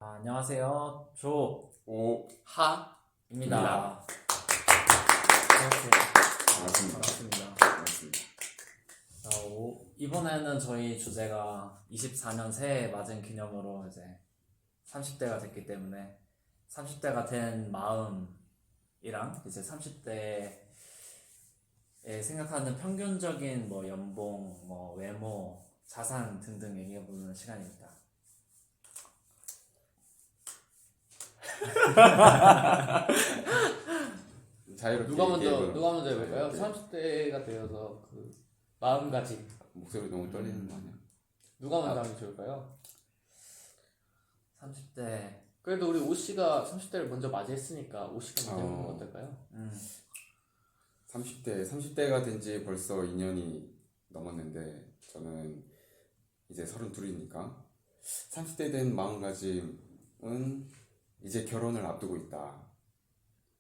안녕하세요. 오, 조입니다. 반갑습니다. 반갑습니다. 반갑습니다. 이번에는 저희 주제가 24년 새해 맞은 기념으로 이제 30대가 됐기 때문에 30대가 된 마음이랑 이제 30대에 생각하는 평균적인 연봉, 외모, 자산 등등 얘기해보는 시간입니다. 자유롭게 누가 얘기해보는 먼저 해볼까요? 자유롭게. 30대가 되어서 그 마음가짐 목소리 너무 떨리는 거 아니야? 누가 먼저 하면 좋을까요? 30대, 그래도 우리 오씨가 30대를 먼저 맞이했으니까 오씨가 먼저 해보는 건 어떨까요? 30대가 된 지 벌써 2년이 넘었는데 저는 이제 32이니까 30대 된 마음가짐은 이제 결혼을 앞두고 있다.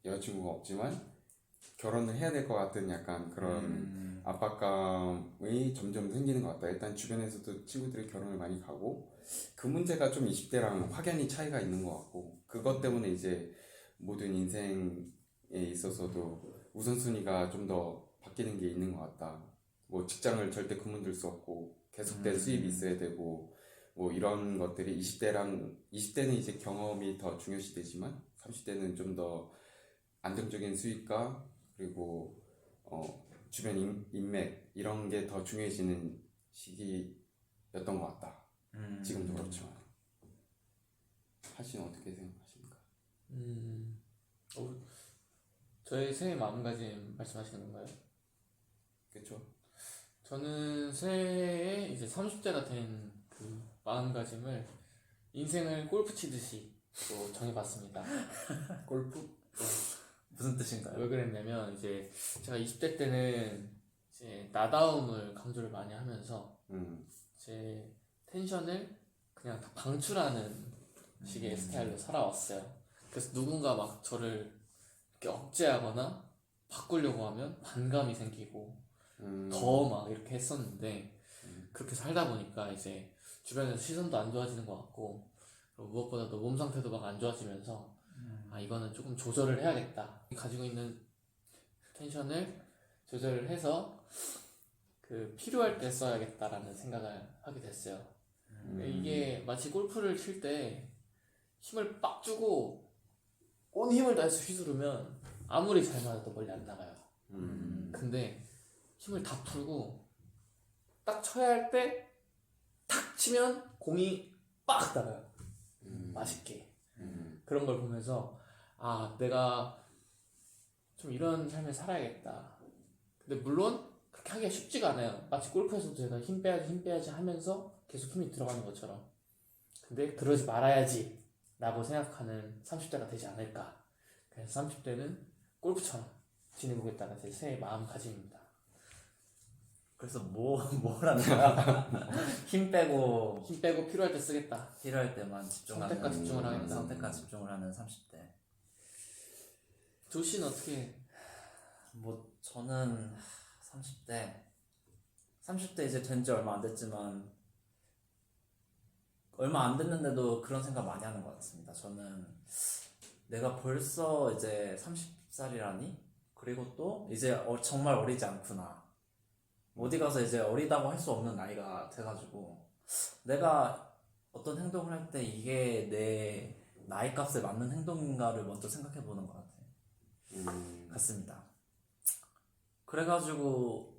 여자친구가 없지만 결혼을 해야 될 것 같은 약간 그런 압박감이 점점 생기는 것 같다. 일단 주변에서도 친구들이 결혼을 많이 가고 그 문제가 좀 20대랑 확연히 차이가 있는 것 같고 그것 때문에 이제 모든 인생에 있어서도 우선순위가 좀 더 바뀌는 게 있는 것 같다. 뭐 직장을 절대 그만둘 수 없고 계속된 수입이 있어야 되고 뭐 이런 것들이 20대는 이제 경험이 더 중요시되지만 30대는 좀 더 안정적인 수익과 그리고 주변 인맥 이런 게 더 중요해지는 시기였던 것 같다. 지금도 그렇지만 하시는 어떻게 생각하십니까? 저희 새해 마음가짐 말씀하시는 건가요? 그렇죠? 저는 새해에 이제 30대가 된 그 마음가짐을 인생을 골프 치듯이 또 정해봤습니다. 골프? 무슨 뜻인가요? 왜 그랬냐면 이제 제가 20대 때는 이제 나다움을 강조를 많이 하면서 제 텐션을 그냥 다 방출하는 식의 스타일로 살아왔어요. 그래서 누군가 막 저를 이렇게 억제하거나 바꾸려고 하면 반감이 생기고 더 막 이렇게 했었는데 그렇게 살다 보니까 이제 주변에서 시선도 안 좋아지는 것 같고 그리고 무엇보다도 몸 상태도 막 안 좋아지면서 이거는 조금 조절을 해야겠다. 가지고 있는 텐션을 조절을 해서 그 필요할 때 써야겠다라는 생각을 하게 됐어요. 이게 마치 골프를 칠 때 힘을 빡 주고 온 힘을 다해서 휘두르면 아무리 잘 맞아도 멀리 안 나가요. 근데 힘을 다 풀고 딱 쳐야 할 때 탁 치면 공이 빡 나가요. 맛있게. 그런 걸 보면서 내가 좀 이런 삶을 살아야겠다. 근데 물론 그렇게 하기가 쉽지가 않아요. 마치 골프에서도 제가 힘 빼야지 하면서 계속 힘이 들어가는 것처럼. 근데 그러지 말아야지 라고 생각하는 30대가 되지 않을까. 그래서 30대는 골프처럼 지내보겠다는 제 새해 마음가짐입니다. 그래서 뭐라는 거야? 힘 빼고 필요할 때 쓰겠다. 필요할 때만 집중하는 선택과 집중을 하겠다. 선택과 집중을 하는 30대. 조씨는 어떻게? 저는 30대 이제 된 지 얼마 안 됐지만 얼마 안 됐는데도 그런 생각 많이 하는 것 같습니다. 저는 내가 벌써 이제 30살이라니? 그리고 또 이제 정말 어리지 않구나. 어디 가서 이제 어리다고 할 수 없는 나이가 돼가지고 내가 어떤 행동을 할 때 이게 내 나이 값에 맞는 행동인가를 먼저 생각해 보는 것 같습니다. 그래가지고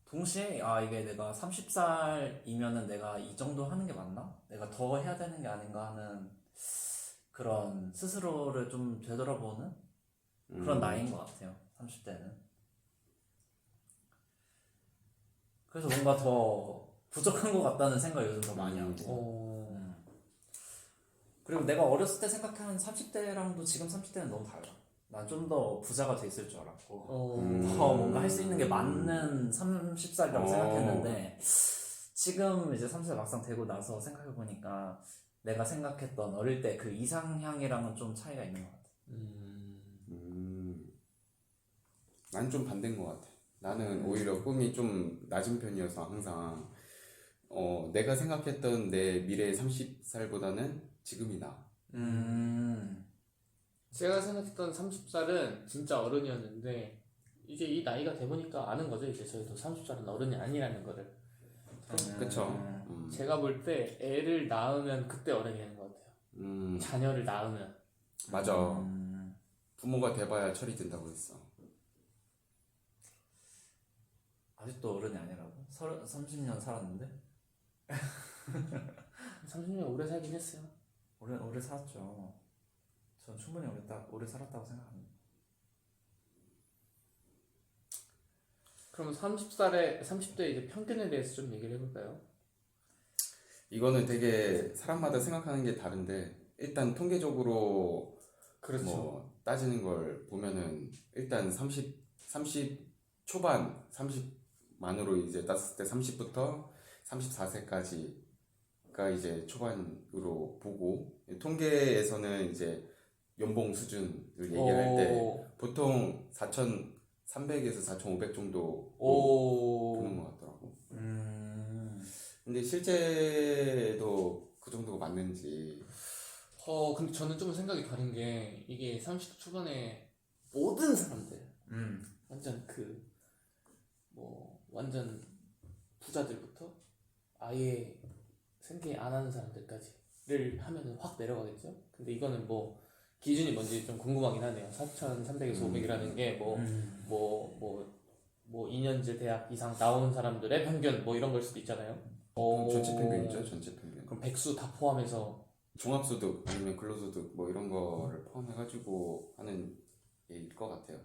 동시에 이게 내가 30살이면은 내가 이 정도 하는 게 맞나? 내가 더 해야 되는 게 아닌가 하는 그런 스스로를 좀 되돌아보는 그런 나이인 것 같아요. 30대는. 그래서 뭔가 더 부족한 것 같다는 생각을 요즘 더 많이 하고. 그리고 내가 어렸을 때 생각하는 30대랑도 지금 30대는 너무 달라. 난 좀 더 부자가 돼 있을 줄 알았고 더 뭔가 할 수 있는 게 맞는 30살이라고 생각했는데 지금 이제 30살 막상 되고 나서 생각해보니까 내가 생각했던 어릴 때 그 이상향이랑은 좀 차이가 있는 것 같아. 난 좀 반대인 것 같아. 나는 오히려 꿈이 좀 낮은 편이어서 항상 내가 생각했던 내 미래 30살보다는 지금이 나. 제가 생각했던 30살은 진짜 어른이었는데 이제 이 나이가 돼 보니까 아는 거죠. 이제 저희도 30살은 어른이 아니라는 거를. 그쵸. 제가 볼 때 애를 낳으면 그때 어른이 되는 것 같아요. 자녀를 낳으면. 맞아. 부모가 돼봐야 철이 든다고 했어. 아직도 어른이 아니라고? 30년 살았는데? 30년 오래 살긴 했어요. 오래 살았죠. 전 충분히 오래 살았다고 생각합니다. 그럼 30대 이제 평균에 대해서 좀 얘기를 해볼까요? 이거는 되게 사람마다 생각하는 게 다른데 일단 통계적으로 그렇죠. 뭐 따지는 걸 보면은 일단 30 초반 30만으로 이제 땄을 때 30부터 34세까지가 이제 초반으로 보고 통계에서는 이제 연봉 수준을 얘기할 때 보통 4,300에서 4,500 정도 보는 것 같더라고. 근데 실제도 그 정도가 맞는지. 근데 저는 좀 생각이 다른 게 이게 30대 초반에 모든 사람들 완전 완전 부자들부터 아예 생계 안 하는 사람들까지를 하면은 확 내려가겠죠. 근데 이거는 뭐 기준이 뭔지 좀 궁금하긴 하네요. 4,300에서 500이라는 게 2년제 대학 이상 나온 사람들의 평균 뭐 이런 걸 수도 있잖아요. 전체 평균이죠, 전체 평균. 그럼 백수 다 포함해서 종합소득 아니면 근로소득 뭐 이런 거를 포함해가지고 하는 얘기일 것 같아요.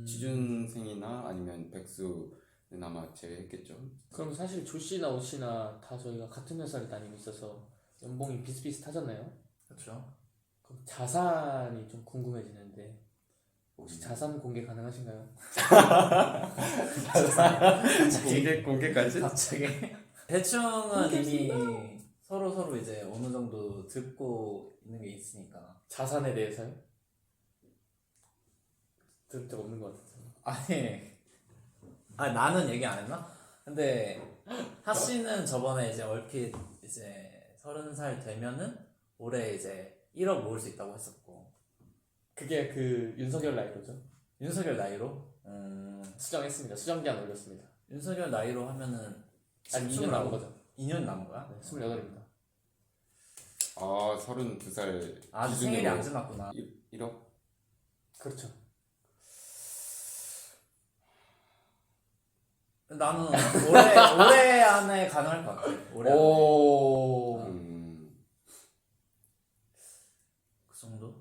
취준생이나 아니면 백수는 아마 제외했겠죠. 그럼 사실 조 씨나 오 씨나 다 저희가 같은 회사를 다니고 있어서 연봉이 비슷비슷하잖아요. 그렇죠. 그럼 자산이 좀 궁금해지는데 혹시 자산 공개 가능하신가요? 공개까지? 갑자기 대충은 이미 서로 이제 어느 정도 듣고 있는 게 있으니까. 자산에 대해서요? 들은 적 없는 것 같아서. 아니 나는 얘기 안 했나? 근데 하 씨는 저번에 이제 얼핏 이제 30살 되면은 올해 이제 1억 모을 수 있다고 했었고. 그게 윤석열 나이로죠? 윤석열 나이로? 수정했습니다. 수정기한 올렸습니다. 윤석열 나이로 하면은 아니 2년 남은 거죠? 2년 남은 거야? 네, 28입니다. 아, 32살 아직 생일이 안 지났구나. 1억? 그렇죠. 나는 올해 안에 가능할 것 같아. 올해 안에. 그 정도?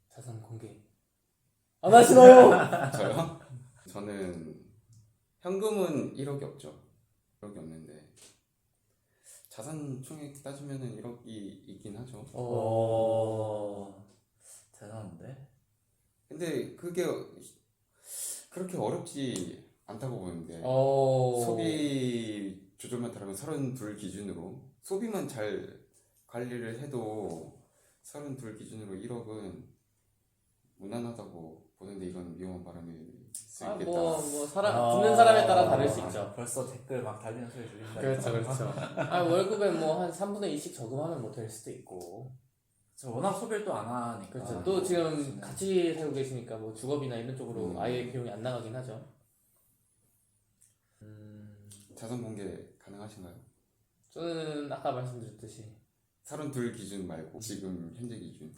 자산 공개 안 하시나요? 저요? 저는 현금은 1억이 없죠. 1억이 없는데 자산 총액 따지면은 1억이 있긴 하죠. 대단한데? 근데 그게 그렇게 어렵지 않다고 보는데 소비 조절만 잘하면 32 기준으로 소비만 잘 관리를 해도 32 기준으로 1억은 무난하다고 보는데 이건 위험한 바람이 있을 수 있겠다. 듣는 사람에 따라 다를 수 있죠. 벌써 댓글 막 달리는 소리 들린다. 그렇죠. 월급에 뭐 한 3분의 2씩 저금하면 뭐 될 수도 있고. 워낙 소비를 또 안 하니까. 그렇죠. 또 지금 같이 살고 계시니까 뭐 주거비나 이런 쪽으로 아예 비용이 안 나가긴 하죠. 자산 공개 가능하신가요? 저는 아까 말씀드렸듯이 32 기준 말고 지금 현재 기준.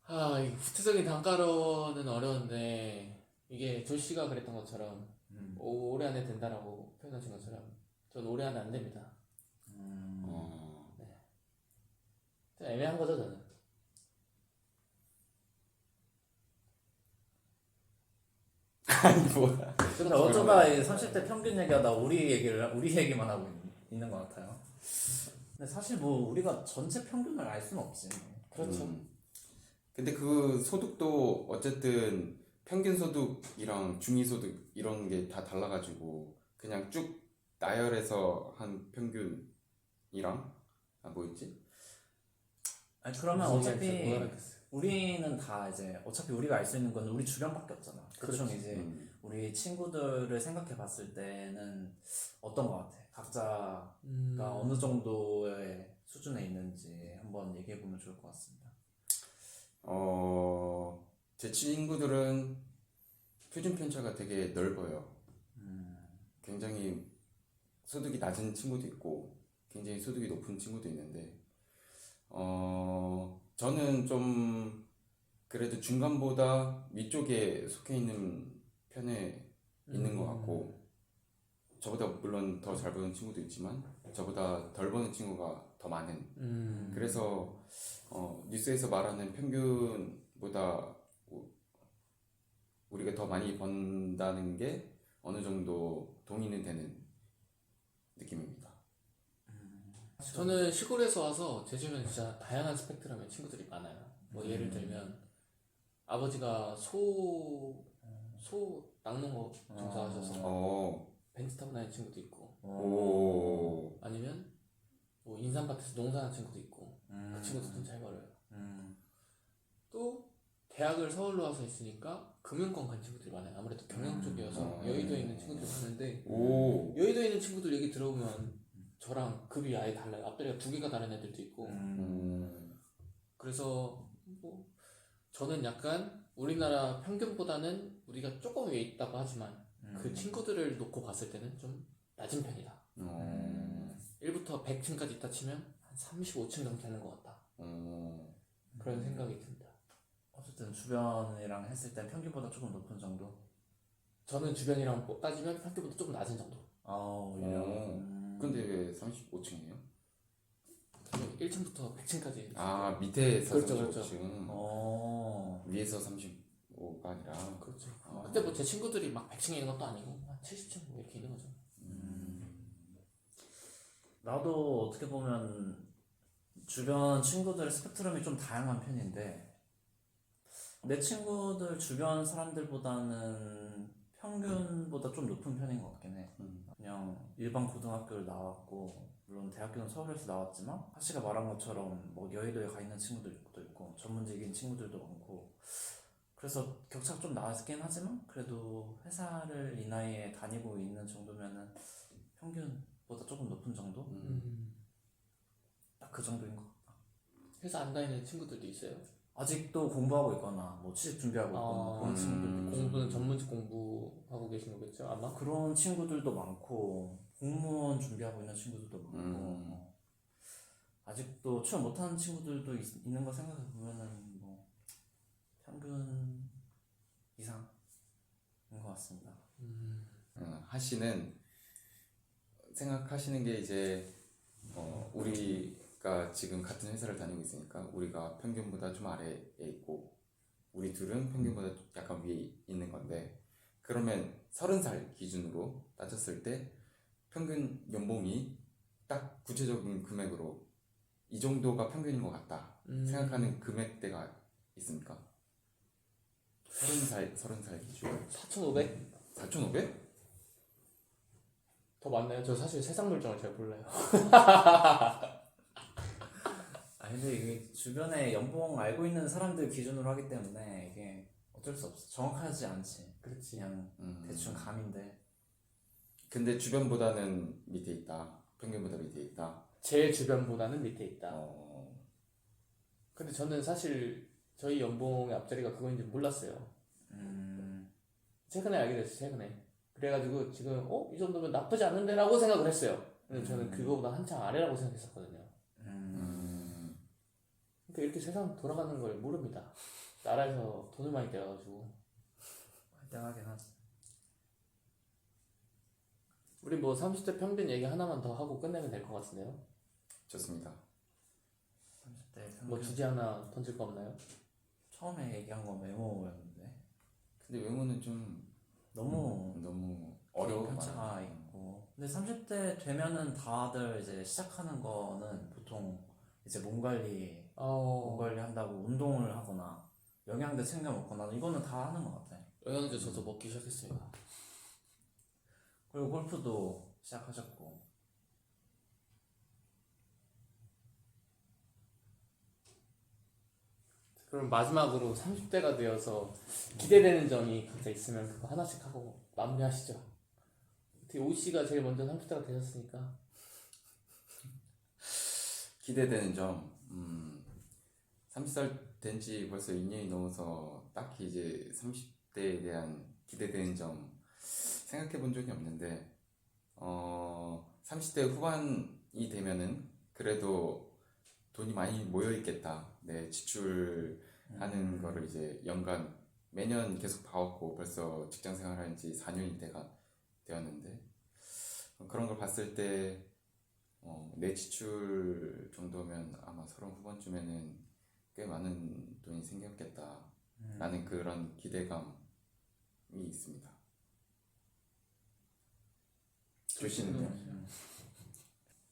이 구체적인 단가로는 어려운데 이게 조 씨가 그랬던 것처럼 올해 안에 된다라고 표현하신 것처럼 전 올해 안에 안 됩니다. 좀 애매한 거죠 저는. 아니 뭐야. 근데 어쩌다 30대 평균 얘기하다 우리 얘기만 하고 있는 것 같아요. 근데 사실 뭐 우리가 전체 평균을 알 수는 없지. 그렇죠. 근데 그 소득도 어쨌든 평균 소득이랑 중위 소득 이런 게 다 달라가지고 그냥 쭉 나열해서 한 평균이랑 뭐였지? 아니 그러면 어차피 우리는 다 이제 어차피 우리가 알 수 있는 건 우리 주변밖에 없잖아. 대충 이제 우리 친구들을 생각해 봤을 때는 어떤 것 같아? 각자가 어느 정도의 수준에 있는지 한번 얘기해 보면 좋을 것 같습니다. 제 친구들은 표준 편차가 되게 넓어요. 굉장히 소득이 낮은 친구도 있고 굉장히 소득이 높은 친구도 있는데 저는 좀 그래도 중간보다 위쪽에 속해 있는 편에 있는 것 같고 저보다 물론 더 잘 버는 친구도 있지만 저보다 덜 버는 친구가 더 많은 그래서 뉴스에서 말하는 평균보다 우리가 더 많이 번다는 게 어느 정도 동의는 되는 느낌입니다. 저는 시골에서 와서 제 주변에 진짜 다양한 스펙트럼의 친구들이 많아요. 뭐 예를 들면 아버지가 소 낚는 거 종사하셔서 벤츠 타고 다니는 친구도 있고 오. 아니면 뭐 인삼밭에서 농사하는 친구도 있고 그 친구도 돈 잘 벌어요. 또 대학을 서울로 와서 있으니까 금융권 간 친구들이 많아요. 아무래도 경영 쪽이어서 여의도에 있는 친구들이 많은데 여의도에 있는 친구들 얘기 들어보면 저랑 급이 아예 달라요. 앞다리가 2개가 다른 애들도 있고 그래서 뭐 저는 약간 우리나라 평균보다는 우리가 조금 위에 있다고 하지만 그 친구들을 놓고 봤을 때는 좀 낮은 편이다. 1부터 100층까지 있다 치면 한 35층 정도 되는 것 같다. 그런 생각이 듭니다. 어쨌든 주변이랑 했을 때 평균보다 조금 높은 정도? 저는 주변이랑 따지면 평균보다 조금 낮은 정도. 오히려. 근데 왜 35층이에요? 1층부터 100층까지. 밑에서 그렇죠. 35층. 위에서 35가 아니라. 그렇죠. 근데 뭐 제 친구들이 막 100층에 있는 것도 아니고 한 70층 뭐 이렇게 있는 거죠. 나도 어떻게 보면 주변 친구들의 스펙트럼이 좀 다양한 편인데 내 친구들 주변 사람들보다는 평균보다 좀 높은 편인 것 같긴 해. 그냥 일반 고등학교를 나왔고 물론 대학교는 서울에서 나왔지만 하씨가 말한 것처럼 뭐 여의도에 가 있는 친구들도 있고 전문직인 친구들도 많고 그래서 격차가 좀 나긴 하지만 그래도 회사를 이 나이에 다니고 있는 정도면은 평균보다 조금 높은 정도? 딱 그 정도인 것 같다. 회사 안 다니는 친구들도 있어요? 아직도 공부하고 있거나 뭐 취직 준비하고 있거나 그런 친구들도 있고 공부는 전문직 공부하고 계신 거겠죠 아마? 그런 친구들도 많고 공무원 준비하고 있는 친구들도 많고 아직도 취업 못하는 친구들도 있는 거 생각해 보면은 뭐 평균 이상인 것 같습니다. 하씨는 생각하시는 게 이제 우리가 지금 같은 회사를 다니고 있으니까 우리가 평균보다 좀 아래에 있고 우리 둘은 평균보다 약간 위에 있는 건데 그러면 30살 기준으로 따졌을 때 평균 연봉이 딱 구체적인 금액으로 이 정도가 평균인 것 같다 생각하는 금액대가 있습니까? 30살 기준 4,500? 4,500? 더 많나요? 저 사실 세상 물정을 잘 몰라요. 근데 이게 주변에 연봉 알고 있는 사람들 기준으로 하기 때문에 이게 어쩔 수 없어. 정확하지 않지. 그렇지. 그냥 대충 감인데. 근데 주변보다는 밑에 있다. 평균보다 밑에 있다. 제 주변보다는 밑에 있다. 근데 저는 사실 저희 연봉의 앞자리가 그거인지 몰랐어요. 최근에 알게 됐어요. 최근에. 그래가지고 지금 이 정도면 나쁘지 않은데 라고 생각을 했어요. 근데 저는 그거보다 한참 아래라고 생각했었거든요. 그러니까 이렇게 세상 돌아가는 걸 모릅니다. 나라에서 돈을 많이 떼가지고 화이팅하긴 하지. 우리 뭐 30대 평균 얘기 하나만 더 하고 끝내면 될 것 같은데요. 좋습니다. 30대 평균. 뭐 주제 하나 던질 거 없나요? 처음에 얘기한 건 외모였는데. 근데 외모는 좀 너무 어려워. 편차가 있고. 근데 30대 되면은 다들 이제 시작하는 거는 보통 이제 몸 관리 한다고 운동을 하거나 영양제 챙겨 먹거나 이거는 다 하는 것 같아. 영양제 저도 먹기 시작했습니다. 그리고 골프도 시작하셨고. 그럼 마지막으로 30대가 되어서 기대되는 점이 각자 있으면 그거 하나씩 하고 마무리하시죠. 어떻게 오씨가 제일 먼저 30대가 되셨으니까. 기대되는 점, 30살 된 지 벌써 2년이 넘어서 딱히 이제 30대에 대한 기대되는 점 생각해 본 적이 없는데, 30대 후반이 되면은 그래도 돈이 많이 모여 있겠다. 내 지출하는 거를 이제 연간 매년 계속 봐왔고 벌써 직장 생활한 지 4년이 되었는데, 그런 걸 봤을 때 내 지출 정도면 아마 30 후반쯤에는 꽤 많은 돈이 생겼겠다 라는 그런 기대감이 있습니다. 조씨는요?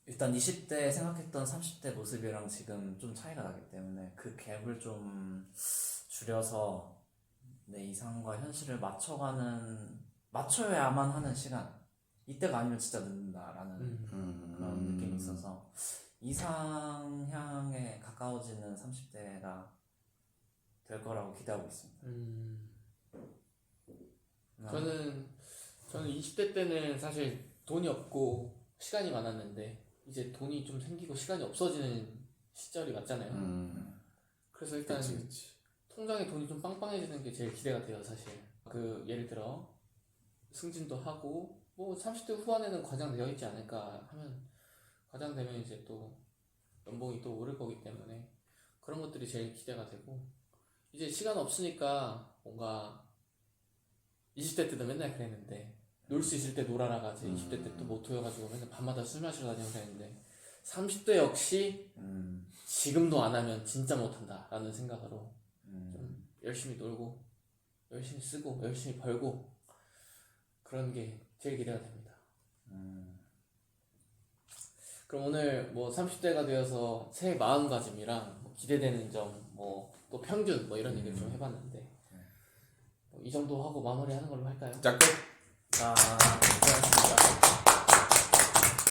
일단 20대 생각했던 30대 모습이랑 지금 좀 차이가 나기 때문에 그 갭을 좀 줄여서 내 이상과 현실을 맞춰야만 하는 시간, 이때가 아니면 진짜 늦는다라는 그런 느낌이 있어서 이상향에 가까워지는 30대가 될 거라고 기대하고 있습니다. 저는 20대 때는 사실 돈이 없고 시간이 많았는데 이제 돈이 좀 생기고 시간이 없어지는 시절이 왔잖아요. 그래서 일단 그치. 통장에 돈이 좀 빵빵해지는 게 제일 기대가 돼요, 사실. 예를 들어 승진도 하고 뭐 30대 후반에는 과장되어 있지 않을까 하면, 과장되면 이제 또 연봉이 또 오를 거기 때문에 그런 것들이 제일 기대가 되고, 이제 시간 없으니까 뭔가 20대 때도 맨날 그랬는데 놀 수 있을 때 놀아라 가지 20대 때 또 모토여가지고 맨날 밤마다 술 마시러 다니고 그랬는데 30대 역시 지금도 안 하면 진짜 못한다 라는 생각으로 좀 열심히 놀고 열심히 쓰고 열심히 벌고 그런 게 제일 기대가 됩니다. 그럼 오늘 뭐 30대가 되어서 새해 마음가짐이랑 뭐 기대되는 점, 뭐 또 평균 뭐 이런 얘기를 좀 해봤는데, 뭐 이 정도 하고 마무리하는 걸로 할까요? 자, 끝! 자.